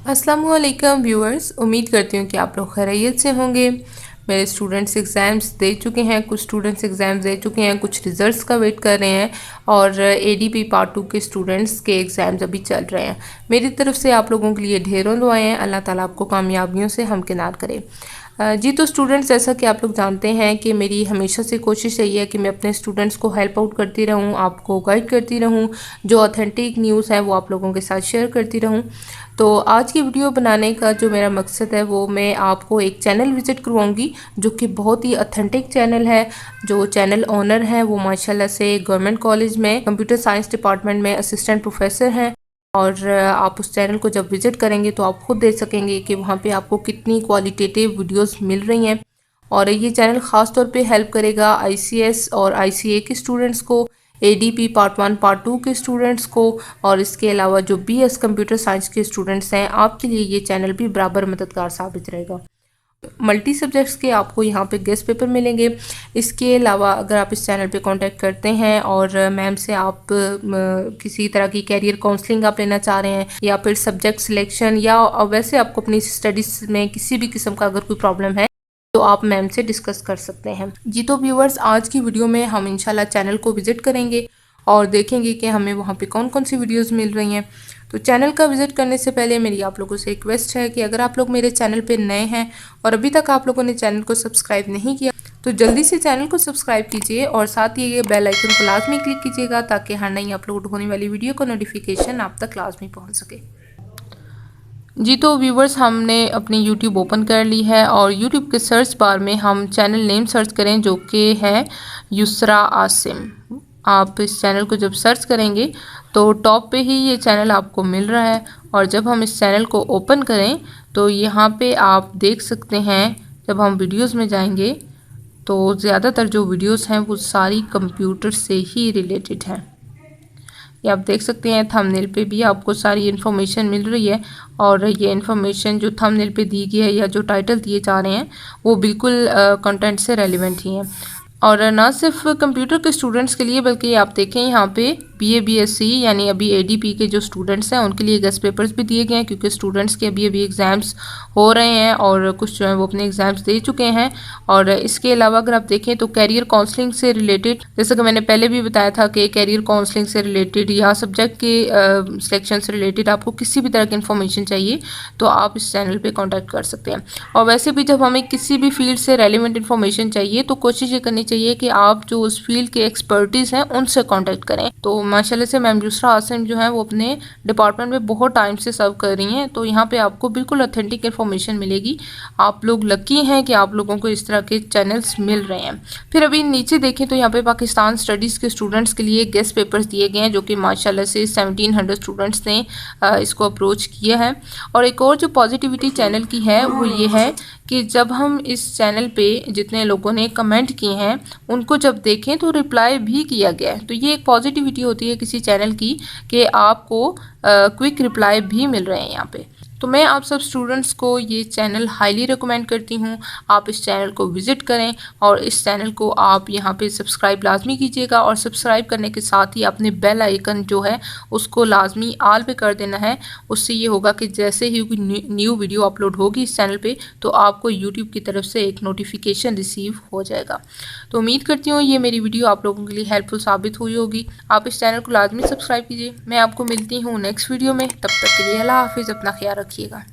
अस्सलामुअलैकुम व्यूअर्स, उम्मीद करती हूँ कि आप लोग खैरियत से होंगे। मेरे स्टूडेंट्स एग्ज़ाम्स दे चुके हैं, कुछ स्टूडेंट्स एग्ज़ाम्स दे चुके हैं, कुछ रिज़ल्ट्स का वेट कर रहे हैं और एडीपी पार्ट 2 के स्टूडेंट्स के एग्ज़ाम्स अभी चल रहे हैं। मेरी तरफ से आप लोगों के लिए ढेरों दुआएं हैं। अल्लाह ताला आपको कामयाबियों से हमकिनार करे। जी तो स्टूडेंट्स, जैसा कि आप लोग जानते हैं कि मेरी हमेशा से कोशिश यही है कि मैं अपने स्टूडेंट्स को हेल्प आउट करती रहूं, आपको गाइड करती रहूं, जो ऑथेंटिक न्यूज़ है वो आप लोगों के साथ शेयर करती रहूं। तो आज की वीडियो बनाने का जो मेरा मकसद है वो मैं आपको एक चैनल विज़िट करवाऊंगी जो कि बहुत ही ऑथेंटिक चैनल है। जो चैनल ओनर है वो माशाल्लाह से गवर्नमेंट कॉलेज में कंप्यूटर साइंस डिपार्टमेंट में असिस्टेंट प्रोफेसर हैं। और आप उस चैनल को जब विज़िट करेंगे तो आप खुद देख सकेंगे कि वहाँ पे आपको कितनी क्वालिटेटिव वीडियोस मिल रही हैं। और ये चैनल ख़ास तौर पे हेल्प करेगा आईसीएस और आईसीए के स्टूडेंट्स को, एडीपी पार्ट 1 पार्ट 2 के स्टूडेंट्स को, और इसके अलावा जो बीएस कंप्यूटर साइंस के स्टूडेंट्स हैं, आपके लिए ये चैनल भी बराबर मददगार साबित रहेगा। मल्टी सब्जेक्ट्स के आपको यहाँ पे गेस्ट पेपर मिलेंगे। इसके अलावा अगर आप इस चैनल पे कांटेक्ट करते हैं और मैम से आप किसी तरह की कैरियर काउंसलिंग आप लेना चाह रहे हैं या फिर सब्जेक्ट सिलेक्शन या वैसे आपको अपनी स्टडीज़ में किसी भी किस्म का अगर कोई प्रॉब्लम है तो आप मैम से डिस्कस कर सकते हैं। जी तो व्यूवर्स, आज की वीडियो में हम इंशाल्लाह चैनल को विज़िट करेंगे और देखेंगे कि हमें वहाँ पे कौन कौन सी वीडियोस मिल रही हैं। तो चैनल का विज़िट करने से पहले मेरी आप लोगों से रिक्वेस्ट है कि अगर आप लोग मेरे चैनल पे नए हैं और अभी तक आप लोगों ने चैनल को सब्सक्राइब नहीं किया तो जल्दी से चैनल को सब्सक्राइब कीजिए और साथ ही ये बेल आइकन को लाजमी क्लिक कीजिएगा ताकि हर नई अपलोड होने वाली वीडियो का नोटिफिकेशन आप तक लाजमी पहुँच सके। जी तो व्यूवर्स, हमने अपनी यूट्यूब ओपन कर ली है और यूट्यूब के सर्च बार में हम चैनल नेम सर्च करें जो कि है युसरा आसिम। आप इस चैनल को जब सर्च करेंगे तो टॉप पे ही ये चैनल आपको मिल रहा है और जब हम इस चैनल को ओपन करें तो यहाँ पे आप देख सकते हैं, जब हम वीडियोस में जाएंगे तो ज़्यादातर जो वीडियोस हैं वो सारी कंप्यूटर से ही रिलेटेड हैं। ये आप देख सकते हैं, थंबनेल पे भी आपको सारी इन्फॉर्मेशन मिल रही है और ये इन्फॉर्मेशन जो थंबनेल पे दी गई है या जो टाइटल दिए जा रहे हैं वो बिल्कुल कंटेंट से रेलिवेंट ही हैं। और ना सिर्फ कंप्यूटर के स्टूडेंट्स के लिए बल्कि आप देखें यहाँ पे बीए बीएससी यानी अभी एडीपी के जो स्टूडेंट्स हैं उनके लिए गेस्ट पेपर्स भी दिए गए हैं क्योंकि स्टूडेंट्स के अभी एग्ज़ाम्स हो रहे हैं और कुछ जो है वो अपने एग्ज़ाम्स दे चुके हैं। और इसके अलावा अगर आप देखें तो कैरियर काउंसलिंग से रिलेटेड, जैसा कि मैंने पहले भी बताया था कि कैरियर काउंसलिंग से रिलेटेड या सब्जेक्ट के सिलेक्शन से रिलेटेड आपको किसी भी तरह की इन्फॉर्मेशन चाहिए तो आप इस चैनल पर कॉन्टैक्ट कर सकते हैं। और वैसे भी जब हमें किसी भी फील्ड से रेलिवेंट इन्फॉर्मेशन चाहिए तो कोशिश ये करनी चाहिए कि आप जो उस फील्ड के एक्सपर्टीज़ हैं उनसे कांटेक्ट करें। तो माशाल्लाह से मैम युसरा आसिम जो है वो अपने डिपार्टमेंट में बहुत टाइम से सर्व कर रही हैं, तो यहाँ पे आपको बिल्कुल ऑथेंटिक इन्फॉर्मेशन मिलेगी। आप लोग लकी हैं कि आप लोगों को इस तरह के चैनल्स मिल रहे हैं। फिर अभी नीचे देखें तो यहाँ पे पाकिस्तान स्टडीज़ के स्टूडेंट्स के लिए गेस्ट पेपर्स दिए गए हैं जो कि माशाल्लाह से 1700 स्टूडेंट्स ने इसको अप्रोच किया है। और एक और जो पॉजिटिविटी चैनल की है वो ये है कि जब हम इस चैनल पे जितने लोगों ने कमेंट किए हैं उनको जब देखें तो रिप्लाई भी किया गया है। तो ये एक पॉजिटिविटी होती है किसी चैनल की कि आपको क्विक रिप्लाई भी मिल रहे हैं यहाँ पे। तो मैं आप सब स्टूडेंट्स को ये चैनल हाईली रिकमेंड करती हूँ, आप इस चैनल को विज़िट करें और इस चैनल को आप यहाँ पे सब्सक्राइब लाजमी कीजिएगा और सब्सक्राइब करने के साथ ही अपने बेल आइकन जो है उसको लाजमी आल पे कर देना है। उससे ये होगा कि जैसे ही कोई न्यू वीडियो अपलोड होगी इस चैनल पे तो आपको यूट्यूब की तरफ से एक नोटिफिकेशन रिसीव हो जाएगा। तो उम्मीद करती हूँ ये मेरी वीडियो आप लोगों के लिए हेल्पफुल साबित हुई होगी। आप इस चैनल को लाजमी सब्सक्राइब कीजिए। मैं आपको मिलती हूँ नेक्स्ट वीडियो में, तब तक के लिए अल्लाह हाफिज़, अपना ख्याल रखिएगा।